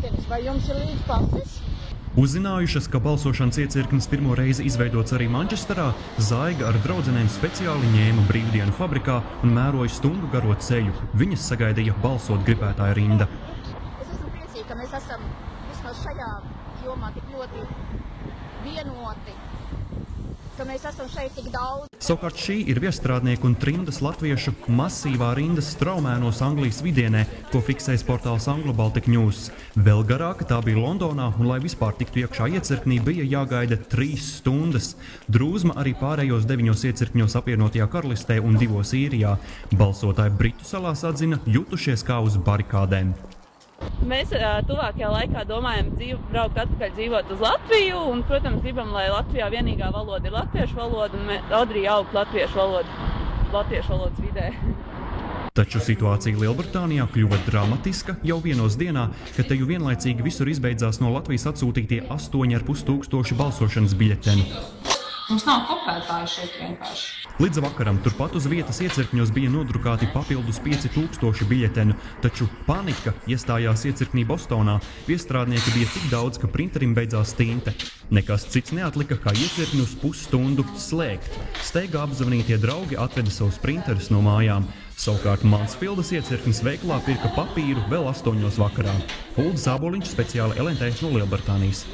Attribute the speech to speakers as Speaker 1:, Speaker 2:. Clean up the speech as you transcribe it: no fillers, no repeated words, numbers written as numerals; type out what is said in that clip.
Speaker 1: biļetenis. Vai jums ir līdz pases?
Speaker 2: Uzzinājušas, ka balsošanas iecirknis pirmo reizi izveidots arī Mančesterā, Zaiga ar draudzenēm speciāli ņēma brīvdienu fabrikā un mēroja stundu garo ceļu. Viņas sagaidīja balsot gribētāja rinda.
Speaker 1: Es esmu priecīga, ka mēs esam vismaz šajā jomā tik ļoti vienoti, ka mēs esam šeit tik daudz.
Speaker 2: Savukārt šī ir viestrādnieku un trimdas latviešu masīvā rindas Straumēnos Anglijas vidienē, ko fiksēs portāls Anglo Baltic News. Vēl garāka tā bija Londonā, un lai vispār tiktu iekšā iecirknī, bija jāgaida 3 stundas. Drūzma arī pārējos 9 iecirkņos apvienotajā Karalistē un 2 Īrijā. Balsotāji Britu salās atzina jutušies kā uz barikādēm.
Speaker 3: Mēs tuvākajā laikā domājam braukt atpakaļ dzīvot uz Latviju un, protams, gribam, lai Latvijā vienīgā valoda ir latviešu valoda un Audrija augt latviešu valodas vidē.
Speaker 2: Taču situācija Lielbritānijā kļuva dramatiska jau vienos dienā, kad te jau vienlaicīgi visur izbeidzās no Latvijas atsūtītie 8,5 tūkstoši balsošanas biļeteni.
Speaker 4: Mums nav kopētāji šeit vienkārši.
Speaker 2: Līdz vakaram turpat uz vietas iecirkņos bija nodrukāti papildus 5000 biļetenu, taču panika iestājās iecirknī Bostonā. Viestrādnieki bija tik daudz, ka printerim beidzās tinte. Nekas cits neatlika, kā iecirkņu uz pusstundu slēgt. Steigā apzvanītie draugi atveda savus printerus no mājām. Savukārt Mansfildas iecirknis veikalā pirka papīru vēl 8 vakarā. Uldis Zāboliņš, speciāli LNT no Lielbritānijas.